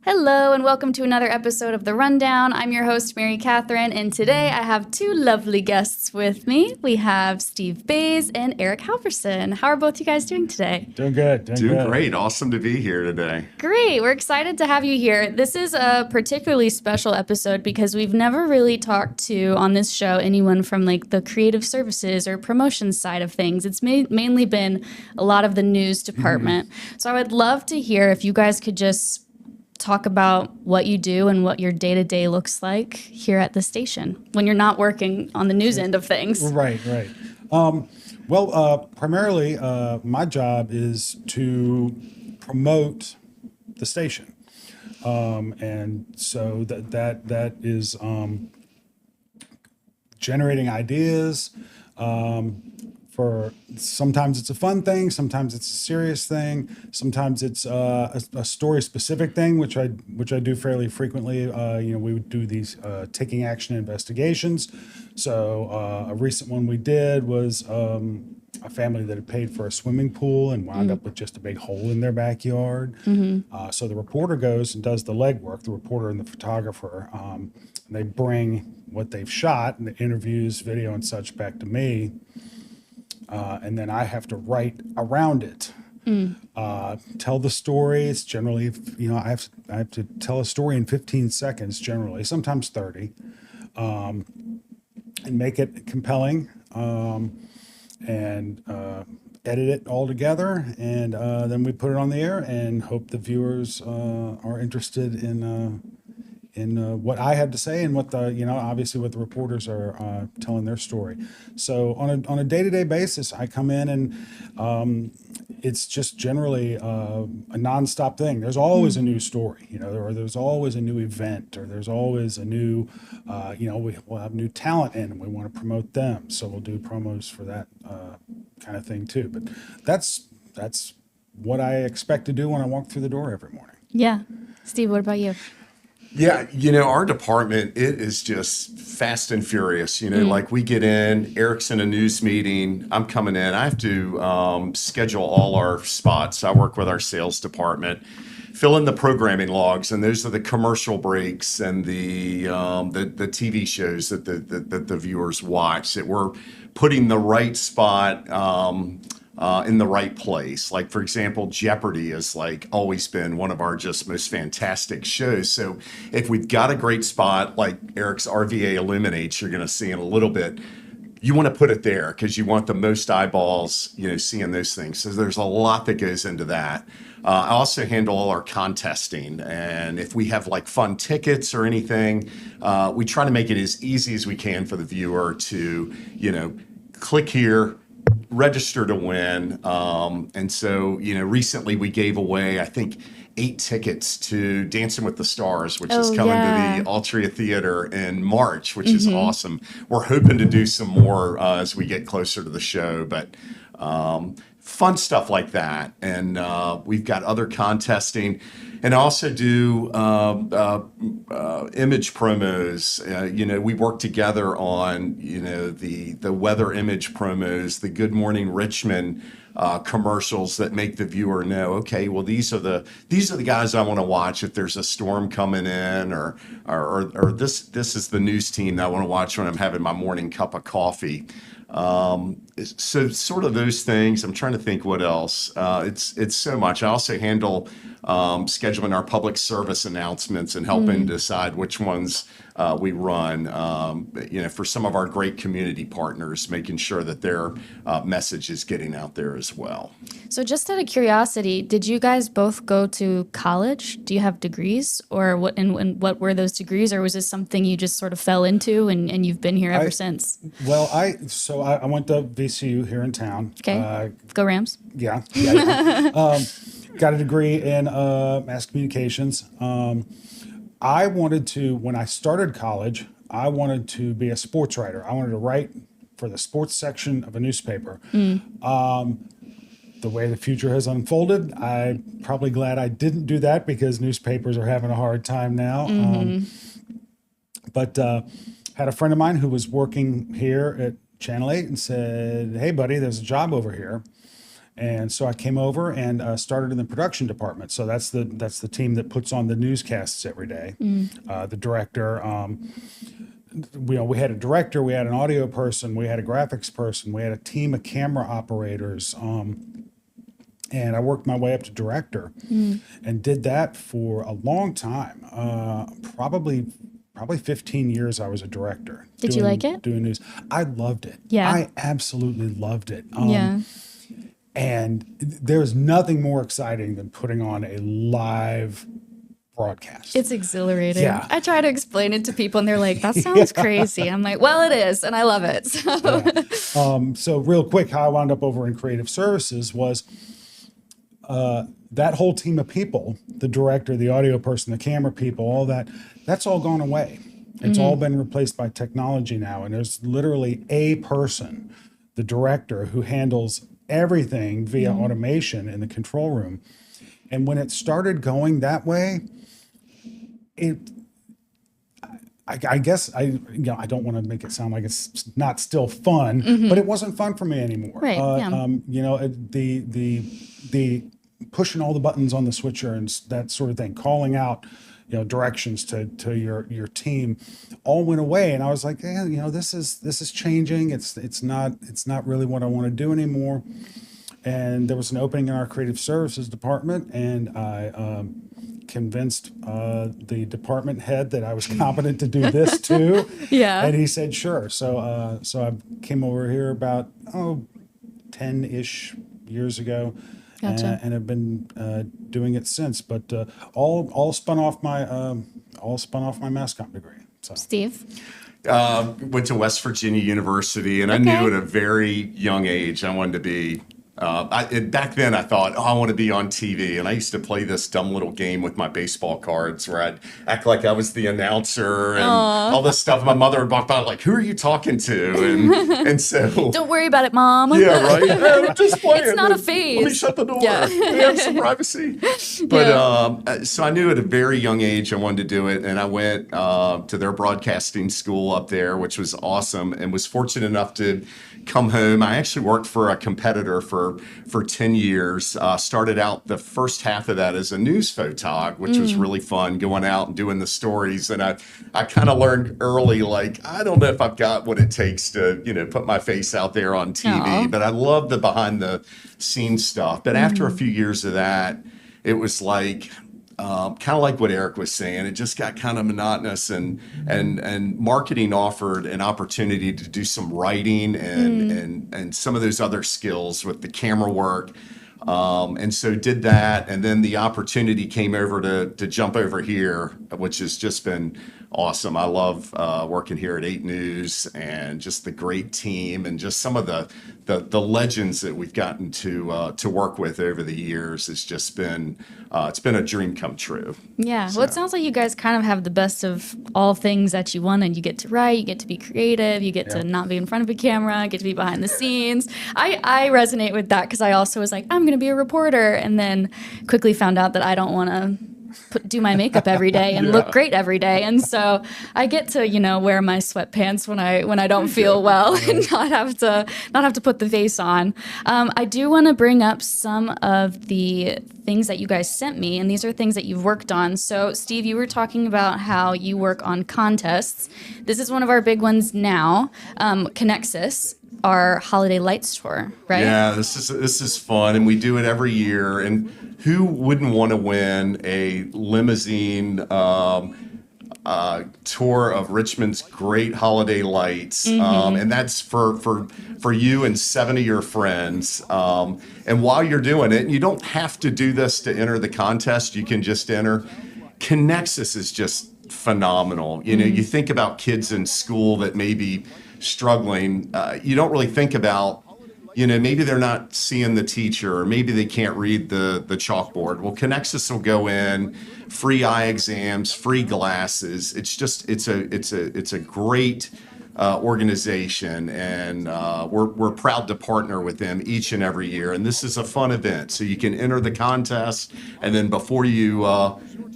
Hello and welcome to another episode of The Rundown. I'm your host, MaryCatherine, and today I have two lovely guests with me. We have Steve Bays and Erik Halvorson. How are both you guys doing today? Doing good. Doing great. Awesome to be here today. Great. We're excited to have you here. This is a particularly special episode because we've never really talked to, on this show, anyone from like the creative services or promotions side of things. It's mainly been a lot of the news department. So I would love to hear if you guys could just talk about what you do and what your day-to-day looks like here at the station when you're not working on the news end of things. Right. Primarily, my job is to promote the station. And so that is generating ideas. For sometimes it's a fun thing, sometimes it's a serious thing, sometimes it's a story specific thing, which I do fairly frequently. We would do these taking action investigations. So a recent one we did was a family that had paid for a swimming pool and wound up with just a big hole in their backyard. So the reporter goes and does the legwork, the reporter and the photographer. And they bring what they've shot and the interviews, video and such back to me. And then I have to write around it, tell the story. It's generally, I have to tell a story in 15 seconds generally, sometimes 30, and make it compelling, and edit it all together. And then we put it on the air and hope the viewers are interested in what I have to say and what obviously what the reporters are telling their story. So on a day-to-day basis, I come in and it's just generally a nonstop thing. There's always a new story, or there's always a new event, or there's always a new, we'll have new talent in and we want to promote them. So we'll do promos for that kind of thing too. But that's what I expect to do when I walk through the door every morning. Yeah. Steve, what about you? Yeah, our department, it is just fast and furious. Like we get in, Erik's in a news meeting, I'm coming in. I have to schedule all our spots. I work with our sales department, fill in the programming logs, and those are the commercial breaks and the TV shows that the viewers watch. That we're putting the right spot in the right place. Like, for example, Jeopardy has always been one of our just most fantastic shows. So if we've got a great spot, like Erik's RVA Eliminates, you're going to see in a little bit, you want to put it there because you want the most eyeballs, seeing those things. So there's a lot that goes into that. I also handle all our contesting. And if we have fun tickets or anything, we try to make it as easy as we can for the viewer to, click here, register to win. And so, recently we gave away, I think, 8 tickets to Dancing with the Stars, which is coming to the Altria Theater in March, which is awesome. We're hoping to do some more as we get closer to the show, but fun stuff like that. And we've got other contesting. And I also do image promos. We work together on, the weather image promos, the Good Morning Richmond commercials that make the viewer know, okay, well, these are the guys I want to watch if there's a storm coming in, or this is the news team that I want to watch when I'm having my morning cup of coffee. So sort of those things. I'm trying to think what else. It's so much. I also handle scheduling our public service announcements and helping decide which ones we run, for some of our great community partners, making sure that their message is getting out there as well. So just out of curiosity, did you guys both go to college? Do you have degrees, or what? And what were those degrees, or was this something you just sort of fell into and you've been here ever since? Well, I went to VCU here in town. Okay, go Rams. Yeah. Got a degree in mass communications. I wanted to, when I started college, I wanted to be a sports writer. I wanted to write for the sports section of a newspaper. The way the future has unfolded, I'm probably glad I didn't do that because newspapers are having a hard time now. But had a friend of mine who was working here at Channel 8 and said, hey, buddy, there's a job over here. And so I came over and started in the production department. So that's the team that puts on the newscasts every day. The director, we had a director, we had an audio person, we had a graphics person, we had a team of camera operators. And I worked my way up to director and did that for a long time. Probably 15 years I was a director. Did you like it? Doing news. I loved it. Yeah. I absolutely loved it. Yeah. And there's nothing more exciting than putting on a live broadcast. It's exhilarating. Yeah. I try to explain it to people and they're like, that sounds crazy. I'm like, well, it is. And I love it. So. So real quick, how I wound up over in creative services was that whole team of people, the director, the audio person, the camera people, all that's all gone away. It's all been replaced by technology now. And there's literally a person, the director, who handles everything via automation in the control room. And when it started going that way, I guess I don't want to make it sound like it's not still fun, but it wasn't fun for me anymore. Right, yeah. The pushing all the buttons on the switcher and that sort of thing, calling out, directions to your team, all went away. And I was like, this is changing. It's not really what I want to do anymore. And there was an opening in our creative services department, and I convinced the department head that I was competent to do this too. Yeah. And he said, sure. So I came over here about 10-ish years ago. Gotcha. And have been doing it since, but all spun off my mascot degree. So. Steve? Went to West Virginia University, and I knew at a very young age I wanted to be. Back then, I thought, I want to be on TV. And I used to play this dumb little game with my baseball cards where I'd act like I was the announcer and all this stuff. My mother would walk by like, who are you talking to? And so... Don't worry about it, Mom. Yeah, right? Yeah, I'm just playing. It's not a phase. Let me shut the door. Yeah. We have some privacy. But so I knew at a very young age I wanted to do it. And I went to their broadcasting school up there, which was awesome, and was fortunate enough to come home. I actually worked for a competitor for 10 years. Started out the first half of that as a news photog, which was really fun, going out and doing the stories. And I kind of learned early, like, I don't know if I've got what it takes to, put my face out there on TV, Aww. but I love the behind the scenes stuff. But after a few years of that, it was like, kind of like what Erik was saying, it just got kind of monotonous, and marketing offered an opportunity to do some writing and some of those other skills with the camera work. And so did that. And then the opportunity came over to jump over here, which has just been awesome. I love working here at 8 News, and just the great team, and just some of the legends that we've gotten to work with over the years. It's just been it's been a dream come true. Yeah. Well, it sounds like you guys kind of have the best of all things that you wanted. You get to write, you get to be creative, you get to not be in front of a camera, get to be behind the scenes. I resonate with that because I also was like, I'm going to be a reporter, and then quickly found out that I don't want to do my makeup every day and look great every day, and so I get to wear my sweatpants when I don't feel well and not have to put the face on. I do want to bring up some of the things that you guys sent me, and these are things that you've worked on. So Steve, you were talking about how you work on contests. This is one of our big ones now, Connexus, our holiday lights tour, right? Yeah, this is fun, and we do it every year. And who wouldn't want to win a limousine tour of Richmond's great holiday lights? And that's for you and 7 of your friends. And while you're doing it, you don't have to do this to enter the contest. You can just enter. Connexus is just phenomenal. You think about kids in school that may be struggling. You don't really think about, maybe they're not seeing the teacher, or maybe they can't read the chalkboard. Well, Connexus will go in, free eye exams, free glasses. It's a great organization, and we're proud to partner with them each and every year. And this is a fun event, so you can enter the contest, and then before you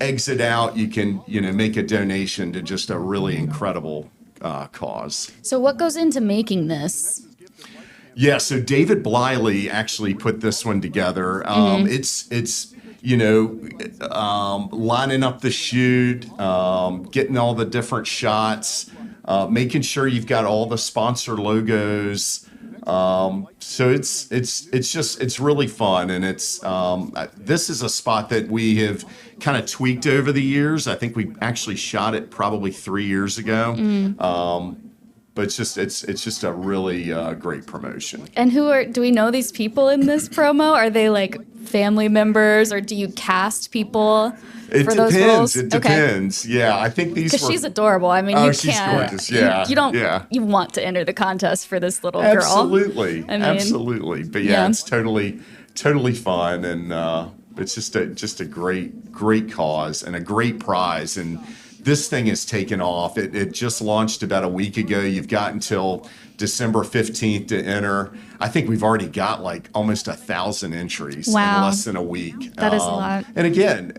exit out, you can make a donation to just a really incredible cause. So what goes into making this? Yeah, so David Bliley actually put this one together. It's lining up the shoot, getting all the different shots, making sure you've got all the sponsor logos. So it's really fun, and this is a spot that we have kind of tweaked over the years. I think we actually shot it probably 3 years ago. But it's just a really great promotion. And do we know these people in this promo? Are they like family members, or do you cast people for those roles? It depends. Yeah, I think these because she's adorable. I mean, you she's can't. Gorgeous. Yeah, you don't. Yeah. You want to enter the contest for this little Absolutely. girl. Absolutely. But yeah, it's totally fun, and it's just a great cause and a great prize. And this thing has taken off. It just launched about a week ago. You've got until December 15th to enter. I think we've already got like almost 1,000 entries in less than a week. That is a lot. And again,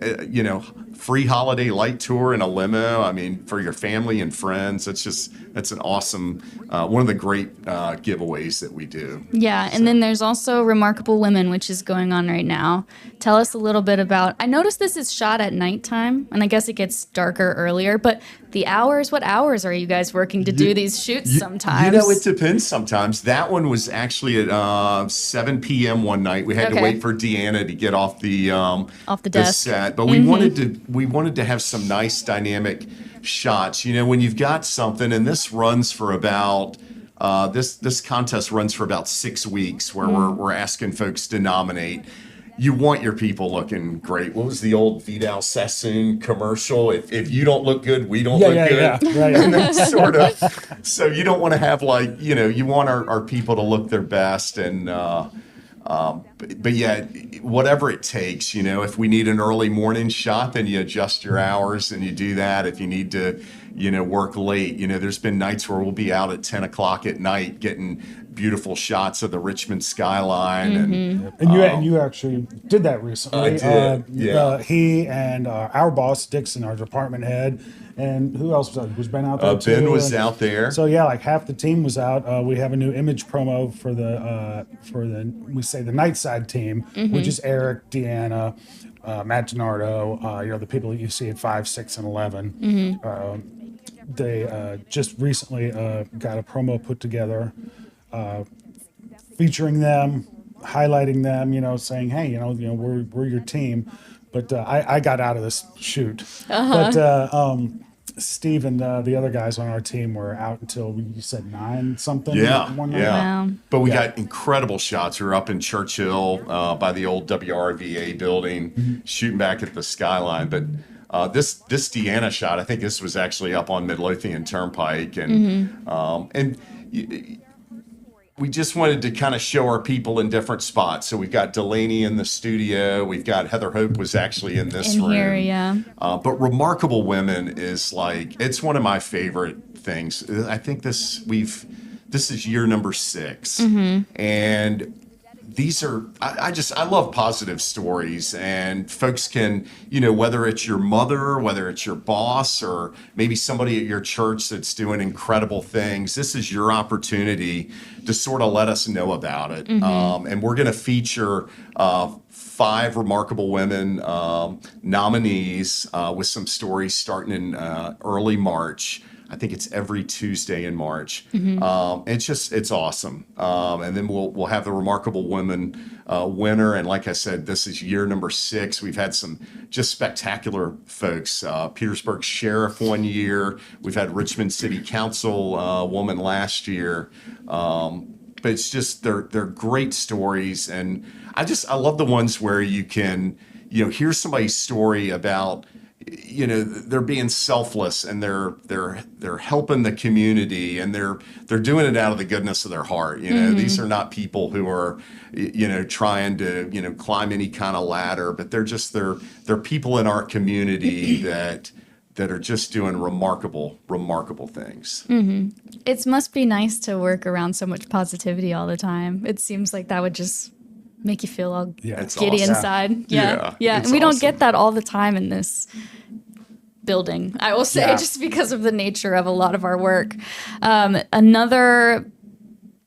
free holiday light tour in a limo. I mean, for your family and friends, that's an awesome, one of the great giveaways that we do. Yeah, and then there's also Remarkable Women, which is going on right now. Tell us a little bit about. I noticed this is shot at nighttime, and I guess it gets darker earlier. But the hours, what hours are you guys working to do these shoots? Sometimes, it depends. Sometimes that one was actually at 7 p.m. one night. We had to wait for Deanna to get off the desk set, but we wanted to have some nice dynamic shots. When you've got something, and this runs for about this contest runs for about 6 weeks, where we're asking folks to nominate. You want your people looking great. What was the old Vidal Sassoon commercial? If you don't look good, we don't look good. Yeah, right. And that's sort of, so you don't want to have you want our people to look their best. And, but yeah, whatever it takes, if we need an early morning shot, then you adjust your hours and you do that. If you need to, work late, there's been nights where we'll be out at 10 o'clock at night getting beautiful shots of the Richmond skyline. And you actually did that recently. I did, yeah. He and our boss, Dixon, our department head, and who else was out? Was Ben out there too? Ben was out there. So yeah, like half the team was out. We have a new image promo for the the night side team, which is Erik, Deanna, Matt DiNardo, the people that you see at 5, 6, and 11. They just recently got a promo put together featuring them, highlighting them, saying, hey, we're your team. But I got out of this shoot. But Steve and the other guys on our team were out until you said 9 something. One night. Wow. But we got incredible shots. We were up in Churchill by the old WRVA building, shooting back at the skyline. But this Deanna shot, I think this was actually up on Midlothian Turnpike, and we just wanted to kind of show our people in different spots. So we've got Delaney in the studio. We've got Heather Hope was actually in this room. Here, yeah. But Remarkable Women is it's one of my favorite things. I think this is year number 6, and these are I love positive stories, and folks can, whether it's your mother, whether it's your boss, or maybe somebody at your church that's doing incredible things, this is your opportunity to sort of let us know about it. And we're going to feature 5 Remarkable Women nominees with some stories starting in early March. I think it's every Tuesday in March. It's awesome. And then we'll have the Remarkable Women winner. And like I said, this is year number 6. We've had some just spectacular folks. Petersburg Sheriff one year. We've had Richmond City Council woman last year. But it's just, they're great stories. And I love the ones where you can, hear somebody's story about, they're being selfless, and they're helping the community, and they're doing it out of the goodness of their heart. These are not people who are, trying to, climb any kind of ladder, but they're people in our community that are just doing remarkable things. It must be nice to work around so much positivity all the time. It seems like that would just make you feel all giddy awesome. Inside. Yeah. And we don't get that all the time in this building, I will say, just because of the nature of a lot of our work. Another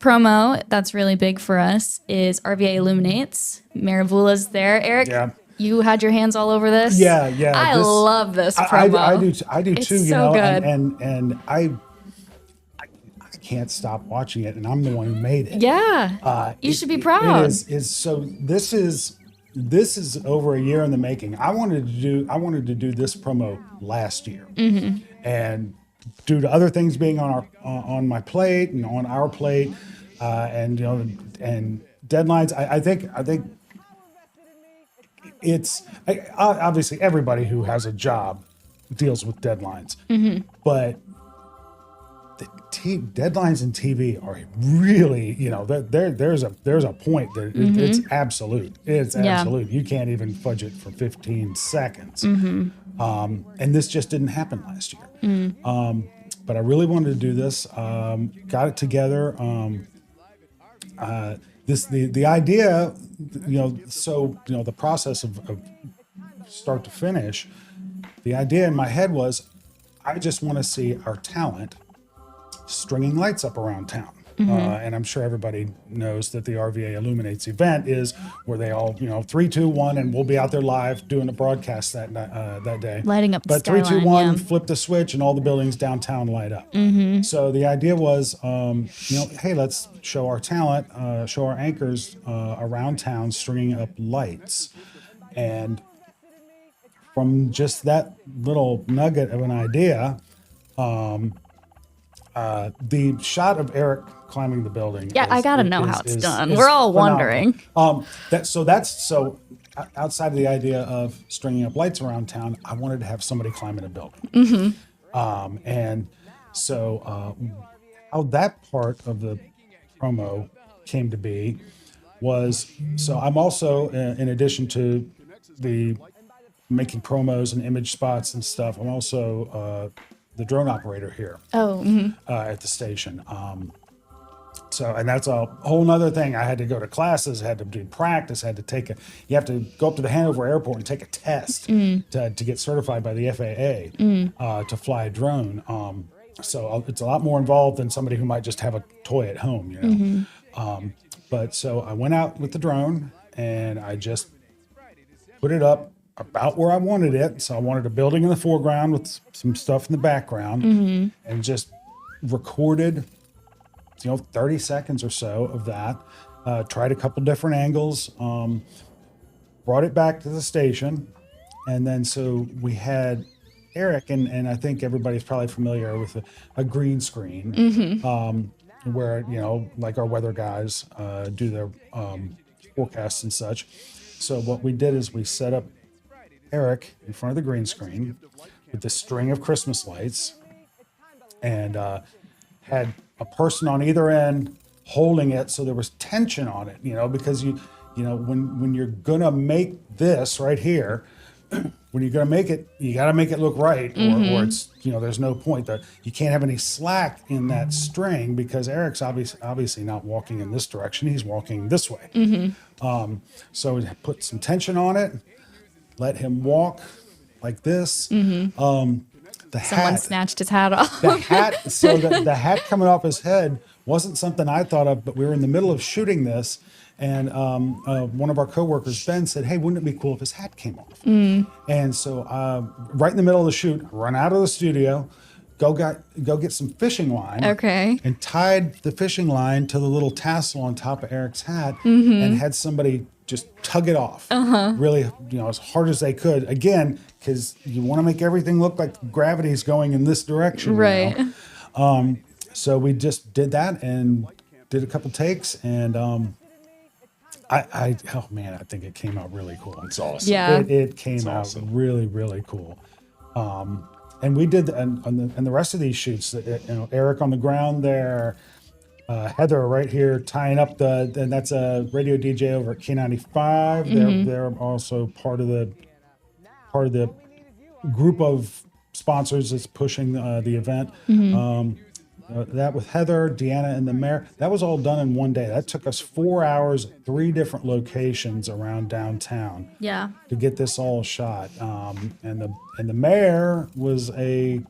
promo that's really big for us is RVA Illuminates. Maravula's there. Eric, Yeah. you had your hands all over this. Yeah. I love this I promo. I do It's too. You so know, good. and I can't stop watching it, and I'm the one who made it. Yeah. You should be proud. It is so. This is over a year in the making. I wanted to do this promo last year, and due to other things being on my plate and on our plate, and and deadlines, I think it's obviously everybody who has a job deals with deadlines, but deadlines in TV are really, there's a point that it's absolute. It's Yeah. absolute. You can't even fudge it for 15 seconds. And this just didn't happen last year. But I really wanted to do this. Got it together. The idea, the process of start to finish, the idea in my head was, I just want to see our talent stringing lights up around town. And I'm sure everybody knows that the RVA Illuminates event is where they all, 3, 2, 1, and we'll be out there live doing a broadcast that day. Lighting up the But 3, 2, skyline, 1, yeah. flip the switch, and all the buildings downtown light up. So the idea was, hey, let's show our talent, show our anchors around town stringing up lights. And from just that little nugget of an idea, the shot of Erik climbing the building. Yeah, I gotta know how it's done. We're all wondering. So outside of the idea of stringing up lights around town, I wanted to have somebody climbing a building. And so how that part of the promo came to be was, so I'm also, in addition to the making promos and image spots and stuff, I'm also the drone operator here at the station. And that's a whole nother thing. I had to go to classes, had to do practice, you have to go up to the Hanover airport and take a test to get certified by the FAA to fly a drone. So it's a lot more involved than somebody who might just have a toy at home, But so I went out with the drone and I just put it up about where I wanted it. So I wanted a building in the foreground with some stuff in the background, and just recorded, 30 seconds or so of that. Tried a couple different angles, brought it back to the station. And then so we had Erik, and I think everybody's probably familiar with a green screen, where, like our weather guys do their forecasts and such. So what we did is we set up Erik in front of the green screen with this string of Christmas lights, and had a person on either end holding it, so there was tension on it, because when you're gonna make this right here, when you're gonna make it, you got to make it look right, or it's there's no point. That you can't have any slack in that string, because Erik's obviously not walking in this direction; he's walking this way. So we put some tension on it. Let him walk like this. Someone snatched his hat off. The hat, so the hat coming off his head wasn't something I thought of, but we were in the middle of shooting this, and one of our coworkers, Ben, said, "Hey, wouldn't it be cool if his hat came off?" And so right in the middle of the shoot, run out of the studio, go get some fishing line. Okay. And tied the fishing line to the little tassel on top of Erik's hat, and had somebody just tug it off, really, as hard as they could. Again, because you want to make everything look like gravity's going in this direction, Right. So we just did that and did a couple takes, and I think it came out really cool. It's awesome. Yeah. It came out awesome. really, really cool. And we did, and the rest of these shoots, Erik on the ground there, Heather right here tying up and that's a radio DJ over at K95. They're also part of the group of sponsors that's pushing the event. That with Heather, Deanna, and the mayor, that was all done in one day. That took us 4 hours, 3 different locations around downtown. Yeah. To get this all shot. And the mayor was a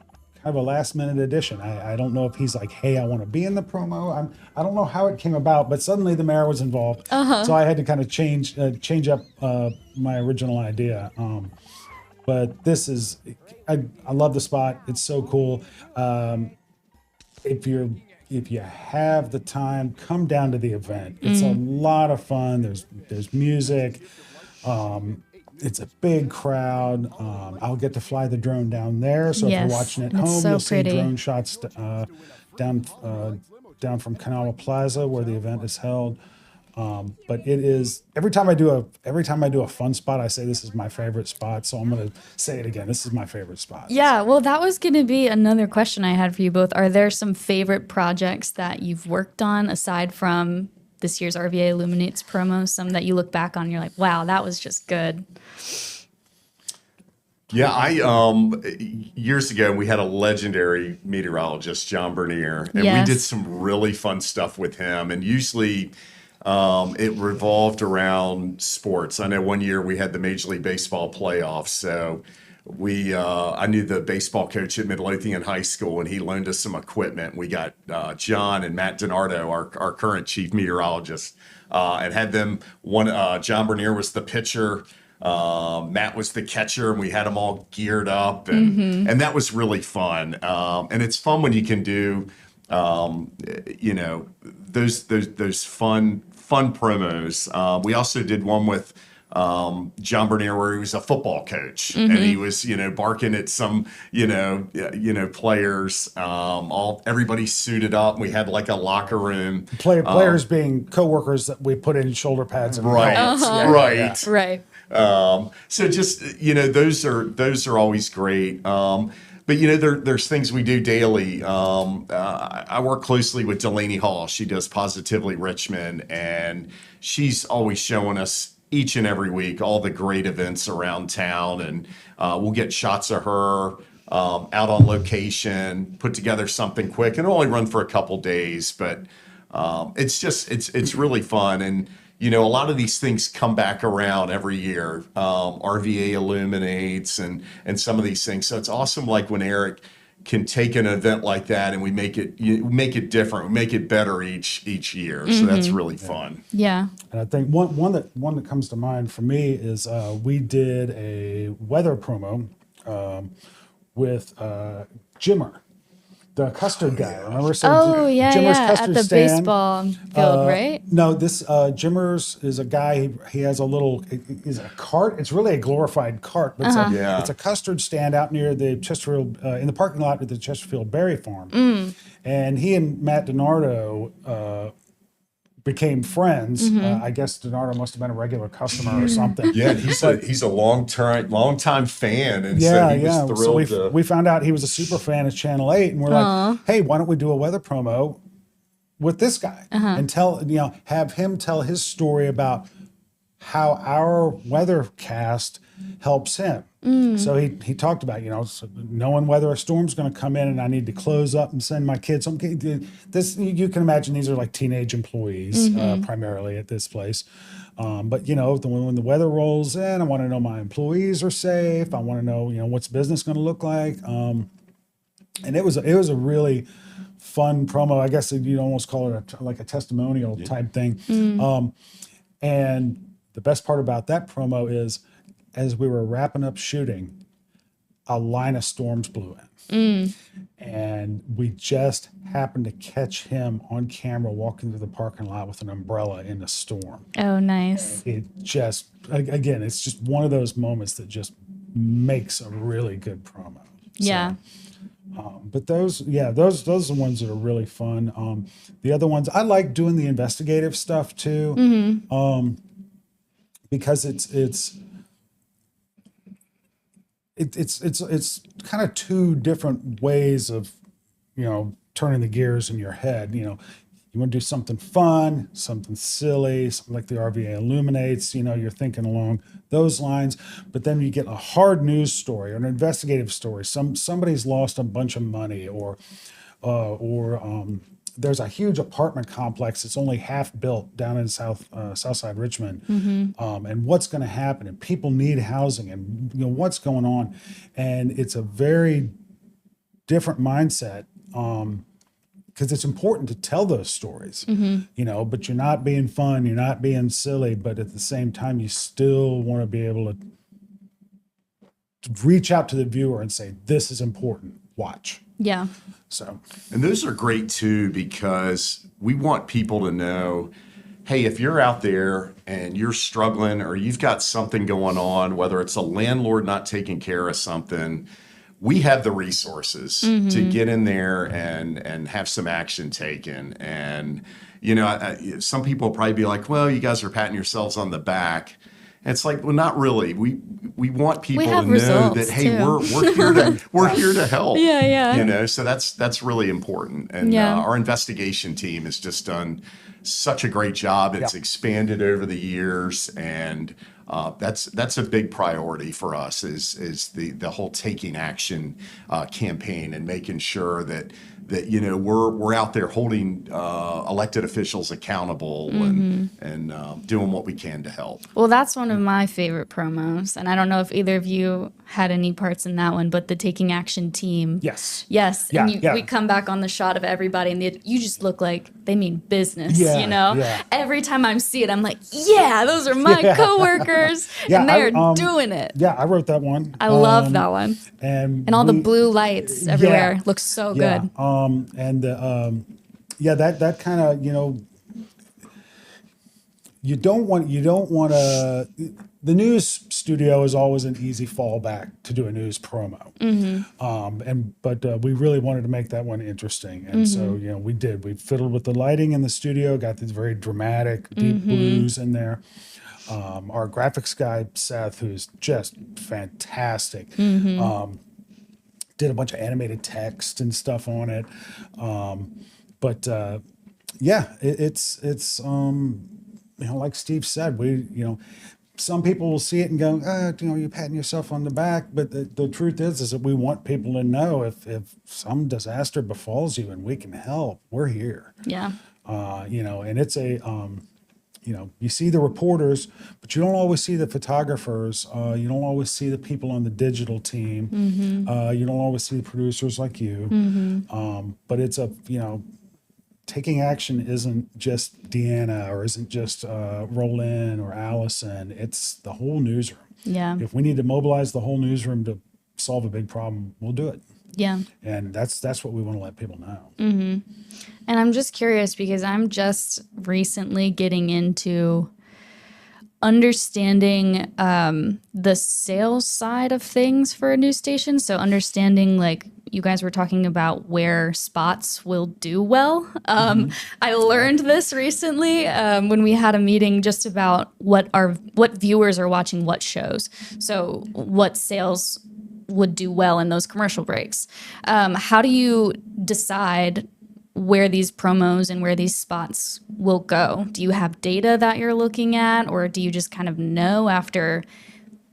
kind of a last minute addition. I don't know if he's like, hey, I want to be in the promo. I don't know how it came about, but suddenly the mayor was involved, so I had to kind of change up my original idea. But this is, I love the spot. It's so cool. If you have the time, come down to the event. It's a lot of fun. There's music. It's a big crowd. I'll get to fly the drone down there. So if Yes, you're watching at and it's home, so you'll pretty. see drone shots down from Kanawha Plaza where the event is held. But it is every time I do a fun spot, I say this is my favorite spot. So I'm going to say it again. This is my favorite spot. Yeah, well, that was going to be another question I had for you both. Are there some favorite projects that you've worked on aside from this year's RVA Illuminates promo? Some that you look back on and you're like, wow, that was just good. Yeah, years ago we had a legendary meteorologist, John Bernier, and Yes. we did some really fun stuff with him. And usually it revolved around sports. I know one year we had the Major League Baseball playoffs, so I knew the baseball coach at Midlothian High School, and he loaned us some equipment. We got John and Matt DiNardo, our current chief meteorologist, and had them. John Bernier was the pitcher. Matt was the catcher, and we had them all geared up, and that was really fun. And it's fun when you can do, those fun promos. We also did one with John Bernier where he was a football coach, and he was, barking at some, players. Everybody suited up. We had like a locker room. Players being coworkers that we put in shoulder pads and Right, helmets. right. Right. So just those are always great. But there's things we do daily. I work closely with Delaney Hall. She does Positively Richmond, and she's always showing us each and every week all the great events around town, and we'll get shots of her out on location, put together something quick, and it'll only run for a couple days, but it's really fun. And a lot of these things come back around every year. RVA Illuminates and some of these things. So it's awesome, like when Erik can take an event like that and we make it different, we make it better each year. So that's really fun. Yeah. And I think one that comes to mind for me is we did a weather promo with Jimmer, the custard guy. Remember? So Jimmer's custard at the stand, baseball field, right? No, this Jimmer's is a guy. He has a little. Is a cart. It's really a glorified cart, but it's a custard stand out near the Chesterfield in the parking lot at the Chesterfield Berry Farm. And he and Matt DiNardo became friends. I guess DiNardo must have been a regular customer or something. Yeah, he's a long time fan, and so he was thrilled. So we found out he was a super fan of Channel 8, and we're like, hey, why don't we do a weather promo with this guy and have him tell his story about how our weathercast helps him. So he talked about, knowing whether a storm's going to come in and I need to close up and send my kids home. This, you can imagine these are like teenage employees primarily at this place. But when the weather rolls in, I want to know my employees are safe. I want to know, what's business going to look like. And it was a really fun promo. I guess you'd almost call it like a testimonial type thing. And the best part about that promo is, as we were wrapping up shooting, a line of storms blew in. And we just happened to catch him on camera walking through the parking lot with an umbrella in a storm. Oh, nice. It just, again, it's just one of those moments that just makes a really good promo. Yeah. But those are the ones that are really fun. The other ones, I like doing the investigative stuff too, because it's kind of two different ways of, turning the gears in your head. You want to do something fun, something silly, something like the RVA Illuminates, you're thinking along those lines, but then you get a hard news story or an investigative story. Somebody's lost a bunch of money or there's a huge apartment complex that's only half built down in Southside Richmond, and what's going to happen, and people need housing, and what's going on, and it's a very different mindset. Because it's important to tell those stories, you know, but you're not being fun, you're not being silly, but at the same time, you still want to be able to reach out to the viewer and say, this is important, watch. Yeah. So, And those are great too, because we want people to know, hey, if you're out there and you're struggling or you've got something going on, whether it's a landlord not taking care of something, we have the resources to get in there and have some action taken. And, you know, some people will probably be like, well, you guys are patting yourselves on the back. And it's like, well, not really. We want people to know that, hey, we're here to help. Yeah. You know, so that's really important. And our investigation team has just done such a great job. It's expanded over the years, and that's a big priority for us is the whole taking action campaign and making sure that you know we're out there holding elected officials accountable and doing what we can to help. Well, that's one of my favorite promos, and I don't know if either of you had any parts in that one, but the Taking Action team. yes. Yes, Yeah, and we come back on the shot of everybody, and you just look like they mean business, Yeah, you know? yeah. Every time I see it, I'm like, yeah, those are my coworkers, and they're doing it. Yeah, I wrote that one. I love that one. And And all the blue lights everywhere looks so good. That kind of, you know, you don't want to. The news studio is always an easy fallback to do a news promo, but we really wanted to make that one interesting, and so you know we did. We fiddled with the lighting in the studio, got these very dramatic, deep blues in there. Our graphics guy Seth, who's just fantastic, did a bunch of animated text and stuff on it, it's you know, like Steve said, some people will see it and go, you know, you're patting yourself on the back. But the truth is that we want people to know if some disaster befalls you and we can help, we're here. Yeah. You know, and it's a, you know, you see the reporters, but you don't always see the photographers. You don't always see the people on the digital team. You don't always see the producers like you. But it's you know, Taking Action isn't just Deanna or isn't just Roland or Allison. It's the whole newsroom. Yeah. If we need to mobilize the whole newsroom to solve a big problem, we'll do it. Yeah. And that's what we want to let people know. And I'm just curious because I'm just recently getting into understanding the sales side of things for a news station. So understanding, like you guys were talking about where spots will do well. I learned this recently when we had a meeting just about what viewers are watching what shows. So what sales would do well in those commercial breaks. How do you decide where these promos and where these spots will go? Do you have data that you're looking at, or do you just kind of know after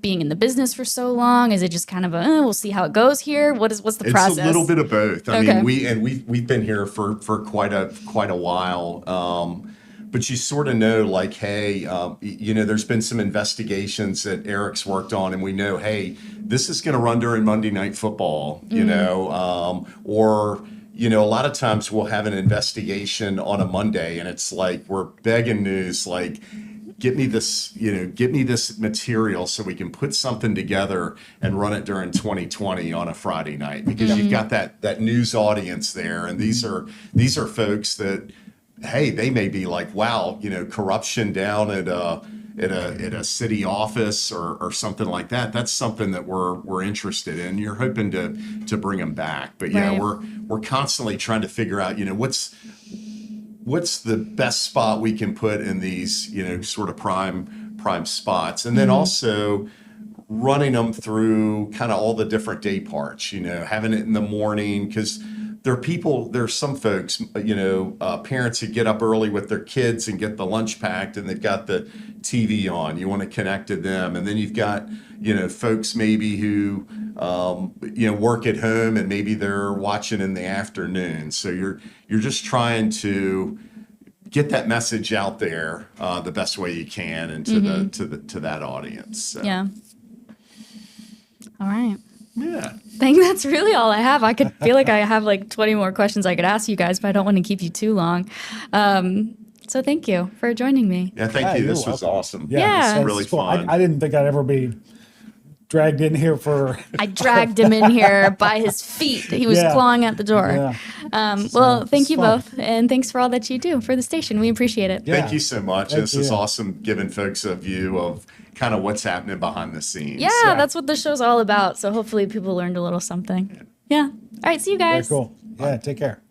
being in the business for so long? Is it just kind of we'll see how it goes here? What's the process? It's a little bit of both. I Okay. mean, we've been here for quite a while. But you sort of know, like, hey, you know, there's been some investigations that Erik's worked on, and we know, hey, this is going to run during Monday Night Football, you know, or, you know, a lot of times we'll have an investigation on a Monday, and it's like we're begging news, like, get me this material so we can put something together and run it during 2020 on a Friday night, because you've got that news audience there, and these are folks that, hey, they may be like, wow, you know, corruption down at a city office or something like that. That's something that we're interested in. You're hoping to bring them back, but yeah, Right. we're constantly trying to figure out, you know, what's the best spot we can put in these, you know, sort of prime spots, and then also running them through kind of all the different day parts. You know, having it in the morning, because there's some folks, you know, parents who get up early with their kids and get the lunch packed, and they've got the TV on. You want to connect to them. And then you've got, you know, folks maybe who, you know, work at home and maybe they're watching in the afternoon. So you're just trying to get that message out there the best way you can and to that audience. So. Yeah. All right. Yeah. I think that's really all I have. I could feel like I have like 20 more questions I could ask you guys, but I don't want to keep you too long. So thank you for joining me. Yeah, thank Yeah, you. you're This was welcome. awesome. Yeah. It's really cool. fun. I didn't think I'd ever be dragged in here for. I dragged him in here by his feet. He was Yeah. clawing at the door. Yeah. Well, thank it's you fun. both, and thanks for all that you do for the station. We appreciate it. Yeah. Thank you so much. Thank This is you. awesome, giving folks a view of kind of what's happening behind the scenes. Yeah, that's what the show's all about. So hopefully people learned a little something. Yeah. All right, see you Very guys. cool. Yeah, take care.